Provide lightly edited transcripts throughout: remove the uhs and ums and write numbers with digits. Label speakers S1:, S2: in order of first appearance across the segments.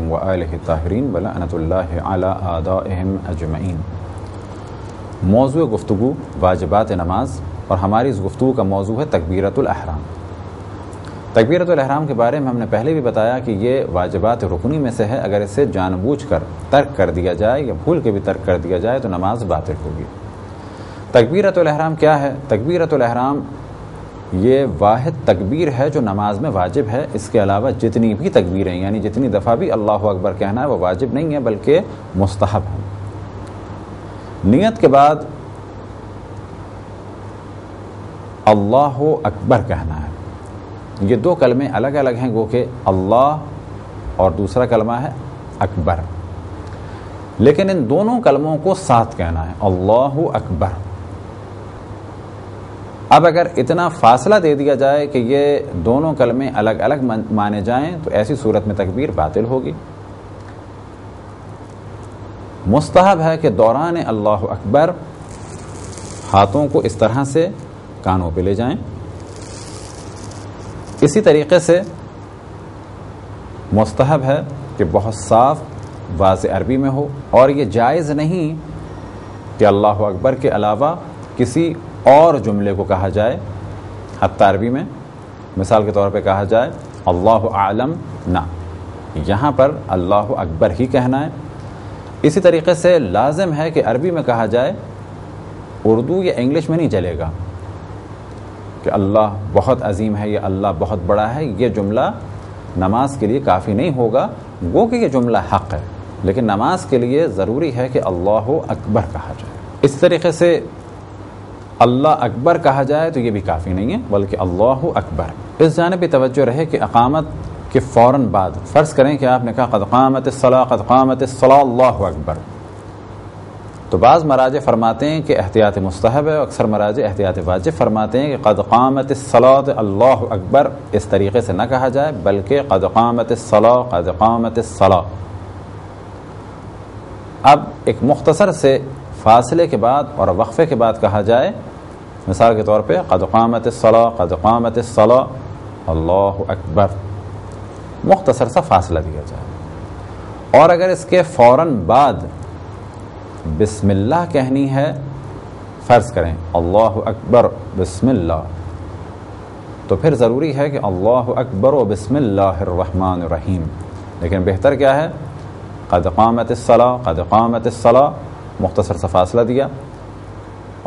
S1: وآلہ الطاہرین ولعنۃ اللہ علی اعدائہم اجمعین۔ موضوع گفتگو واجبات نماز، اور ہماری اس گفتگو کا موضوع ہے تکبیرۃ الاحرام۔ تکبیرۃ الاحرام کے بارے میں ہم نے پہلے بھی بتایا کہ یہ واجبات رکنی میں سے ہے، اگر اسے جان بوجھ کر ترک کر دیا جائے یا بھول کے بھی ترک کر دیا جائے تو نماز باطل ہوگی۔ تکبیرۃ الاحرام کیا ہے؟ تکبیرۃ الاحرام یہ واحد تکبیر ہے جو نماز میں واجب ہے۔ اس کے علاوہ جتنی بھی تکبیریں یعنی جتنی دفعہ بھی اللہ اکبر کہنا ہے وہ واجب نہیں ہے بلکہ مستحب ہے۔ نیت کے بعد اللہ اکبر کہنا ہے۔ یہ دو کلمے الگ الگ ہیں، گو کہ اللہ اور دوسرا کلمہ ہے اکبر، لیکن ان دونوں کلموں کو ساتھ کہنا ہے، اللہ اکبر۔ اب اگر اتنا فاصلہ دے دیا جائے کہ یہ دونوں کلمے الگ الگ مانے جائیں تو ایسی صورت میں تکبیر باطل ہوگی۔ مستحب ہے کہ دوران اللہ اکبر ہاتھوں کو اس طرح سے کانوں پہ لے جائیں۔ اسی طریقے سے مستحب ہے کہ بہت صاف واضح عربی میں ہو، اور یہ جائز نہیں کہ اللہ اکبر کے علاوہ کسی اور جملے کو کہا جائے، حتیٰ عربی میں مثال کے طور پہ کہا جائے اللہ اعلم، نہ، یہاں پر اللہ اکبر ہی کہنا ہے۔ اسی طریقے سے لازم ہے کہ عربی میں کہا جائے، اردو یا انگلش میں نہیں چلے گا کہ اللہ بہت عظیم ہے یا اللہ بہت بڑا ہے۔ یہ جملہ نماز کے لیے کافی نہیں ہوگا، وہ کہ یہ جملہ حق ہے، لیکن نماز کے لیے ضروری ہے کہ اللہ اکبر کہا جائے۔ اس طریقے سے اللہ اکبر کہا جائے تو یہ بھی کافی نہیں ہے بلکہ اللہ اکبر۔ اس جانب بھی توجہ رہے کہ اقامت کے فوراً بعد فرض کریں کہ آپ نے کہا قد قامت الصلاۃ، قد قامت الصلاۃ، اللہ اکبر، تو بعض مراجع فرماتے ہیں کہ احتیاط مستحب ہے، اکثر مراجع احتیاط واجب فرماتے ہیں کہ قد قامت الصلاۃ اللہ اکبر اس طریقے سے نہ کہا جائے بلکہ قد قامت الصلاۃ، قد قامت الصلاۃ۔ اب ایک مختصر سے فاصلے کے بعد اور وقفے کے بعد کہا جائے، مثال کے طور پہ قد قامت الصلاۃ، قد قامت الصلاۃ، اللہ اکبر، مختصر سا فاصلہ دیا جائے۔ اور اگر اس کے فوراً بعد بسم اللہ کہنی ہے، فرض کریں اللہ اکبر بسم اللہ، تو پھر ضروری ہے کہ اللہ اکبر و بسم اللہ الرحمن الرحیم، لیکن بہتر کیا ہے قد قامت الصلاۃ، قد قامت الصلاۃ، مختصر سا فاصلہ دیا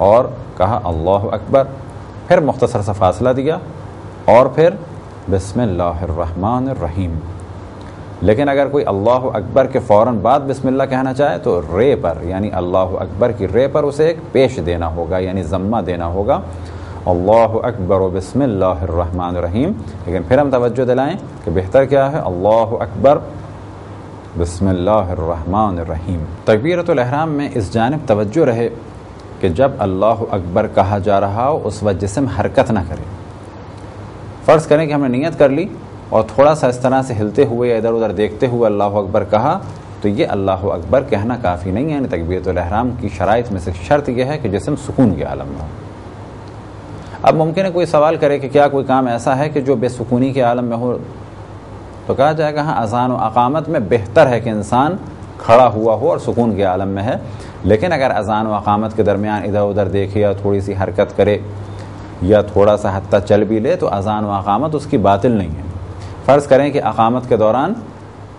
S1: اور کہا اللہ اکبر، پھر مختصر سا فاصلہ دیا اور پھر بسم اللہ الرحمن الرحیم۔ لیکن اگر کوئی اللہ اکبر کے فوراً بعد بسم اللہ کہنا چاہے تو رے پر یعنی اللہ اکبر کی رے پر اسے ایک پیش دینا ہوگا یعنی ضمہ دینا ہوگا، اللہ اکبر و بسم اللہ الرحمن الرحیم۔ لیکن پھر ہم توجہ دلائیں کہ بہتر کیا ہے اللہ اکبر بسم اللہ الرحمن الرحیم۔ تکبیرۃ الاحرام میں اس جانب توجہ رہے کہ جب اللہ اکبر کہا جا رہا ہو اس وقت جسم حرکت نہ کرے۔ فرض کریں کہ ہم نے نیت کر لی اور تھوڑا سا اس طرح سے ہلتے ہوئے یا ادھر ادھر دیکھتے ہوئے اللہ اکبر کہا تو یہ اللہ اکبر کہنا کافی نہیں ہے، یعنی تکبیرۃ الاحرام کی شرائط میں سے شرط یہ ہے کہ جسم سکون کے عالم میں ہو۔ اب ممکن ہے کوئی سوال کرے کہ کیا کوئی کام ایسا ہے کہ جو بے سکونی کے عالم میں ہو، تو کہا جائے گا ہاں اذان و اقامت میں بہتر ہے کہ انسان کھڑا ہوا ہو اور سکون کے عالم میں ہے، لیکن اگر اذان و اقامت کے درمیان ادھر ادھر دیکھے یا تھوڑی سی حرکت کرے یا تھوڑا سا حتیٰ چل بھی لے تو اذان و اقامت اس کی باطل نہیں ہے۔ فرض کریں کہ اقامت کے دوران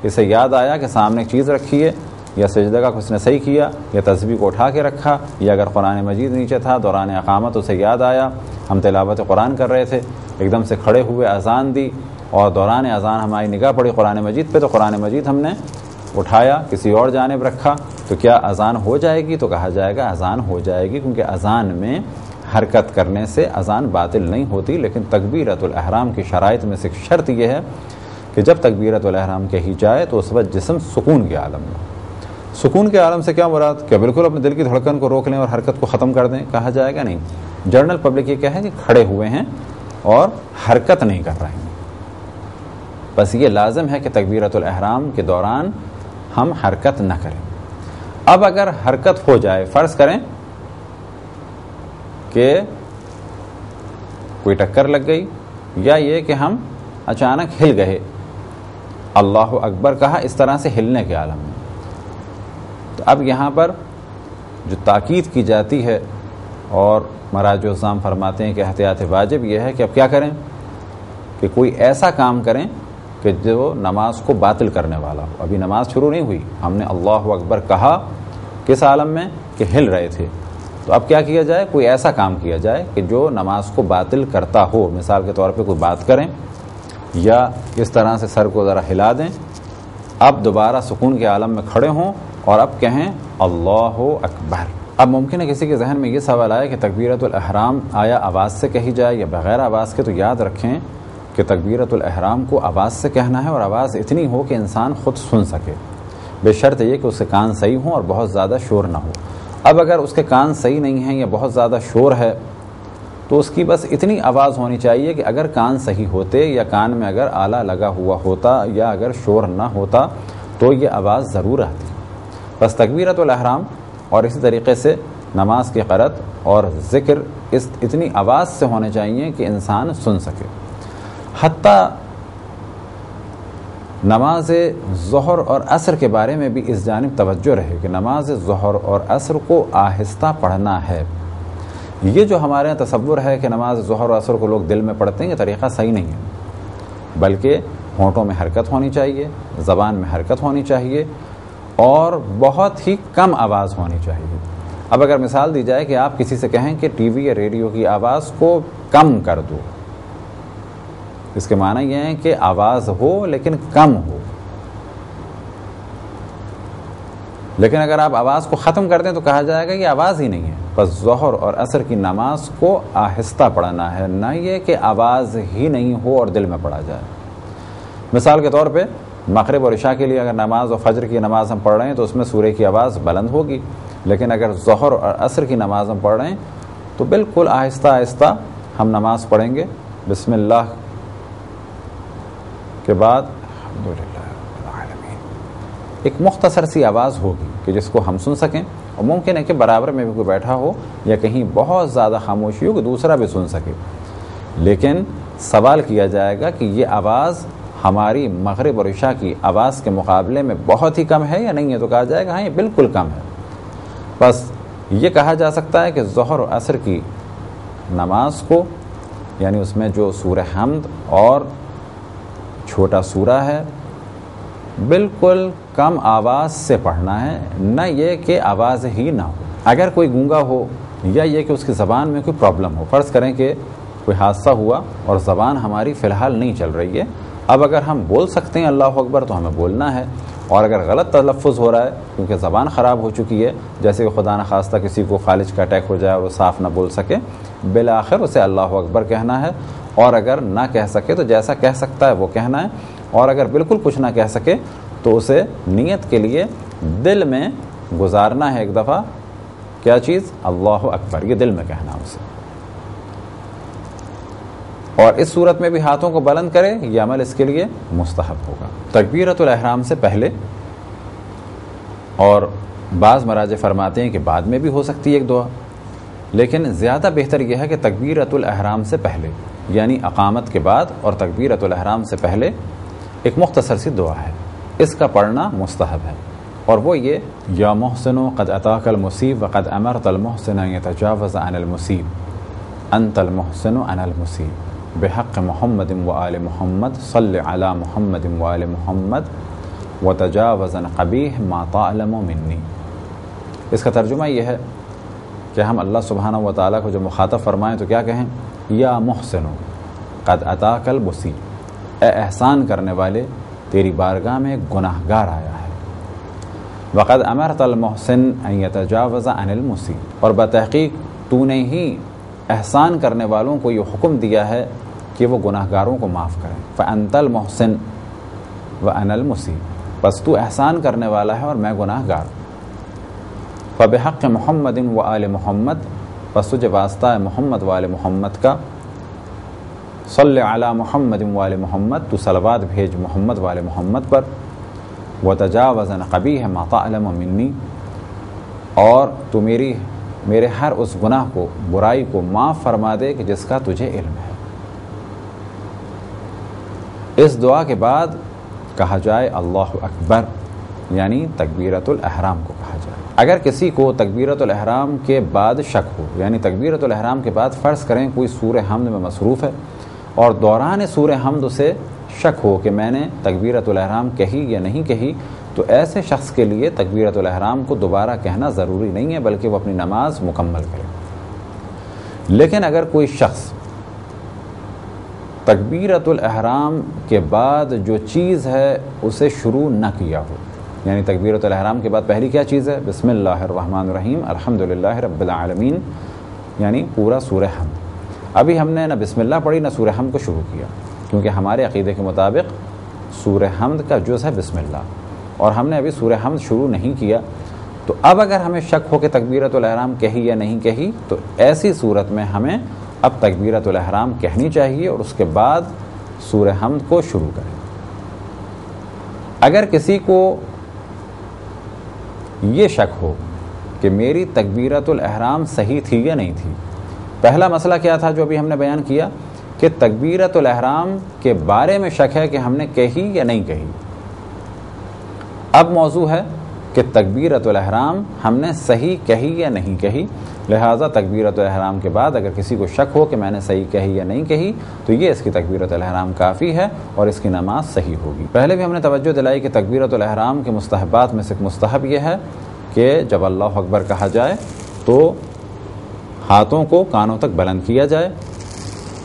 S1: اسے یاد آیا کہ سامنے ایک چیز رکھی ہے یا سجدہ کا کچھ نے صحیح کیا یا تسبیح کو اٹھا کے رکھا، یا اگر قرآن مجید نیچے تھا دوران اقامت اسے یاد آیا، ہم تلاوت قرآن کر رہے تھے، ایک دم سے کھڑے ہوئے اذان دی اور دوران اذان ہماری نگاہ پڑی قرآن مجید پہ تو قرآن مجید ہم نے اٹھایا کسی اور جانب رکھا، تو کیا اذان ہو جائے گی؟ تو کہا جائے گا اذان ہو جائے گی، کیونکہ اذان میں حرکت کرنے سے اذان باطل نہیں ہوتی۔ لیکن تکبیرۃ الاحرام کی شرائط میں سے ایک شرط یہ ہے کہ جب تکبیرۃ الاحرام کہی جائے تو اس وقت جسم سکون کے عالم میں۔ سکون کے عالم سے کیا مراد؟ کہ بالکل اپنے دل کی دھڑکن کو روک لیں اور حرکت کو ختم کر دیں؟ کہا جائے گا نہیں۔ جنرل پبلک یہ کیا ہے کہ کھڑے ہوئے ہیں اور حرکت نہیں کر رہے ہیں، بس یہ لازم ہے کہ تکبیرۃ الاحرام کے دوران ہم حرکت نہ کریں۔ اب اگر حرکت ہو جائے، فرض کریں کہ کوئی ٹکر لگ گئی یا یہ کہ ہم اچانک ہل گئے اللہ اکبر کہا اس طرح سے ہلنے کے عالم میں. تو اب یہاں پر جو تاکید کی جاتی ہے اور مراجع الزام فرماتے ہیں کہ احتیاط واجب یہ ہے کہ اب کیا کریں کہ کوئی ایسا کام کریں کہ جو نماز کو باطل کرنے والا ہو. ابھی نماز شروع نہیں ہوئی, ہم نے اللہ اکبر کہا کس عالم میں کہ ہل رہے تھے, تو اب کیا کیا جائے, کوئی ایسا کام کیا جائے کہ جو نماز کو باطل کرتا ہو. مثال کے طور پہ کوئی بات کریں یا اس طرح سے سر کو ذرا ہلا دیں, اب دوبارہ سکون کے عالم میں کھڑے ہوں اور اب کہیں اللہ اکبر. اب ممکن ہے کسی کے ذہن میں یہ سوال آئے کہ تکبیرۃ الاحرام آیا آواز سے کہی جائے یا بغیر آواز کے. تو یاد رکھیں کہ تکبیرۃ الاحرام کو آواز سے کہنا ہے, اور آواز اتنی ہو کہ انسان خود سن سکے, بے شرط یہ کہ اس کے کان صحیح ہوں اور بہت زیادہ شور نہ ہو. اب اگر اس کے کان صحیح نہیں ہیں یا بہت زیادہ شور ہے تو اس کی بس اتنی آواز ہونی چاہیے کہ اگر کان صحیح ہوتے یا کان میں اگر آلہ لگا ہوا ہوتا یا اگر شور نہ ہوتا تو یہ آواز ضرور آتی. بس تکبیرۃ الاحرام اور اسی طریقے سے نماز کی قرأت اور ذکر اتنی آواز سے ہونے چاہیے کہ انسان سن سکے. حتیٰ نماز ظہر اور عصر کے بارے میں بھی اس جانب توجہ رہے کہ نماز ظہر اور عصر کو آہستہ پڑھنا ہے. یہ جو ہمارے یہاں تصور ہے کہ نماز ظہر اور عصر کو لوگ دل میں پڑھتے ہیں, یہ طریقہ صحیح نہیں ہے, بلکہ ہونٹوں میں حرکت ہونی چاہیے, زبان میں حرکت ہونی چاہیے اور بہت ہی کم آواز ہونی چاہیے. اب اگر مثال دی جائے کہ آپ کسی سے کہیں کہ ٹی وی یا ریڈیو کی آواز کو کم کر دو, اس کے معنی یہ ہے کہ آواز ہو لیکن کم ہو. لیکن اگر آپ آواز کو ختم کر دیں تو کہا جائے گا کہ آواز ہی نہیں ہے. بس ظہر اور عصر کی نماز کو آہستہ پڑھنا ہے, نہ یہ کہ آواز ہی نہیں ہو اور دل میں پڑھا جائے. مثال کے طور پہ مغرب اور عشاء کے لیے اگر نماز اور فجر کی نماز ہم پڑھ رہے ہیں تو اس میں سورہ کی آواز بلند ہوگی, لیکن اگر ظہر اور عصر کی نماز ہم پڑھ رہے ہیں تو بالکل آہستہ آہستہ ہم نماز پڑھیں گے. بسم اللہ کے بعد الحمدللہ رب العالمین, ایک مختصر سی آواز ہوگی کہ جس کو ہم سن سکیں, اور ممکن ہے کہ برابر میں بھی کوئی بیٹھا ہو یا کہیں بہت زیادہ خاموشی ہو کہ دوسرا بھی سن سکے. لیکن سوال کیا جائے گا کہ یہ آواز ہماری مغرب اور عشاء کی آواز کے مقابلے میں بہت ہی کم ہے یا نہیں ہے, تو کہا جائے گا ہاں یہ بالکل کم ہے. بس یہ کہا جا سکتا ہے کہ ظہر اور عصر کی نماز کو, یعنی اس میں جو سورہ حمد اور چھوٹا سورہ ہے, بالکل کم آواز سے پڑھنا ہے, نہ یہ کہ آواز ہی نہ ہو. اگر کوئی گونگا ہو یا یہ کہ اس کی زبان میں کوئی پرابلم ہو, فرض کریں کہ کوئی حادثہ ہوا اور زبان ہماری فی الحال نہیں چل رہی ہے, اب اگر ہم بول سکتے ہیں اللہ اکبر تو ہمیں بولنا ہے, اور اگر غلط تلفظ ہو رہا ہے کیونکہ زبان خراب ہو چکی ہے, جیسے کہ خدا نخواستہ کسی کو فالج کا اٹیک ہو جائے اور وہ صاف نہ بول سکے, بالآخر اسے اللہ اکبر کہنا ہے. اور اگر نہ کہہ سکے تو جیسا کہہ سکتا ہے وہ کہنا ہے, اور اگر بالکل کچھ نہ کہہ سکے تو اسے نیت کے لیے دل میں گزارنا ہے ایک دفعہ کیا چیز, اللہ اکبر, یہ دل میں کہنا اسے. اور اس صورت میں بھی ہاتھوں کو بلند کرے, یہ عمل اس کے لیے مستحب ہوگا. تکبیرۃ الاحرام سے پہلے, اور بعض مراجع فرماتے ہیں کہ بعد میں بھی ہو سکتی ہے ایک دعا, لیکن زیادہ بہتر یہ ہے کہ تکبیرۃ الاحرام سے پہلے, یعنی اقامت کے بعد اور تکبیرۃ الاحرام سے پہلے ایک مختصر سی دعا ہے, اس کا پڑھنا مستحب ہے. اور وہ یہ, یا محسن قد اتاک المصیب وقد امرت المحسن ان یتجاوز عن المصیب انت المحسن انا المصیب بحق محمد و آل محمد صلی علی محمد و آل محمد وتجاوز عن قبیح ما تعلم منی. اس کا ترجمہ یہ ہے کہ ہم اللہ سبحانہ و تعالیٰ کو جو مخاطب فرمائیں تو کیا کہیں, یا محسن قد اتاک المصیب, اے احسان کرنے والے تیری بارگاہ میں ایک گناہ گار آیا ہے. وقد امرت المحسن ان یتجاوز عن المصیب, اور بتحقیق تو نے ہی احسان کرنے والوں کو یہ حکم دیا ہے کہ وہ گناہ گاروں کو معاف کریں. فانت المحسن وانا المصیب, بس تو احسان کرنے والا ہے اور میں گناہ گار. فبحق محمد و آل محمد, بس تجھے واسطہ ہے محمد و آل محمد کا. صلی علی محمد و آل محمد, تو صلوات بھیج محمد و آل محمد پر. وتجاوز عن قبیح ما تعلم منی, اور تو میرے ہر اس گناہ کو, برائی کو معاف فرما دے کہ جس کا تجھے علم ہے. اس دعا کے بعد کہا جائے اللہ اکبر، یعنی تکبیرۃ الاحرام کو کہا جائے۔ اگر کسی کو تکبیرۃ الاحرام کے بعد شک ہو، یعنی تکبیرۃ الاحرام کے بعد فرض کریں کوئی سورہ حمد میں مصروف ہے اور دوران سورہ حمد سے شک ہو کہ میں نے تکبیرۃ الاحرام کہی یا نہیں کہی، تو ایسے شخص کے لیے تکبیرۃ الاحرام کو دوبارہ کہنا ضروری نہیں ہے، بلکہ وہ اپنی نماز مکمل کرے۔ لیکن اگر کوئی شخص تکبیرۃ الاحرام کے بعد جو چیز ہے اسے شروع نہ کیا ہو، یعنی تکبیرۃ الاحرام کے بعد پہلی کیا چیز ہے؟ بسم اللہ الرحمن الرحیم الحمدللہ رب العالمین، یعنی پورا سورہ حمد۔ ابھی ہم نے نہ بسم اللہ پڑھی نہ سورہ حمد کو شروع کیا، کیونکہ ہمارے عقیدے کے مطابق سورہ حمد کا جز ہے بسم اللہ، اور ہم نے ابھی سورہ حمد شروع نہیں کیا۔ تو اب اگر ہمیں شک ہو کہ تکبیرۃ الاحرام کہی یا نہیں کہی، تو ایسی صورت میں ہمیں اب تکبیرۃ الاحرام کہنی چاہیے اور اس کے بعد سورہ حمد کو شروع کریں۔ اگر کسی کو یہ شک ہو کہ میری تکبیرۃ الاحرام صحیح تھی یا نہیں تھی، پہلا مسئلہ کیا تھا جو ابھی ہم نے بیان کیا کہ تکبیرۃ الاحرام کے بارے میں شک ہے کہ ہم نے کہی یا نہیں کہی۔ اب موضوع ہے کہ تکبیرۃ الاحرام ہم نے صحیح کہی یا نہیں کہی، لہٰذا تکبیرۃ الاحرام کے بعد اگر کسی کو شک ہو کہ میں نے صحیح کہی یا نہیں کہی، تو یہ اس کی تکبیرۃ الاحرام کافی ہے اور اس کی نماز صحیح ہوگی۔ پہلے بھی ہم نے توجہ دلائی کہ تکبیرۃ الاحرام کے مستحبات میں سے ایک مستحب یہ ہے کہ جب اللہ اکبر کہا جائے تو ہاتھوں کو کانوں تک بلند کیا جائے۔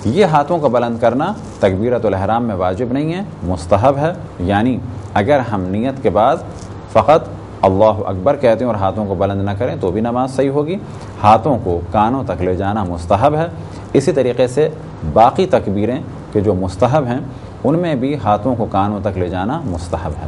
S1: یہ ہاتھوں کو بلند کرنا تکبیرۃ الاحرام میں واجب نہیں ہے، مستحب ہے، یعنی اگر ہم نیت کے بعد فقط اللہ اکبر کہتے ہیں اور ہاتھوں کو بلند نہ کریں تو بھی نماز صحیح ہوگی۔ ہاتھوں کو کانوں تک لے جانا مستحب ہے۔ اسی طریقے سے باقی تکبیریں کہ جو مستحب ہیں ان میں بھی ہاتھوں کو کانوں تک لے جانا مستحب ہے۔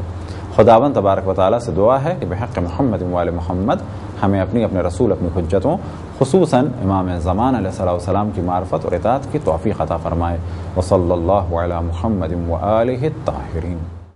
S1: خداوند تبارک و تعالیٰ سے دعا ہے کہ بحق محمد و آل محمد ہمیں اپنے رسول اپنی حجتوں خصوصاً امام زمان علیہ الصلوۃ والسلام کی معرفت اور اطاعت کی توفیق عطا فرمائے۔ وصلی اللہ علی محمد و آلہ الطاہرین۔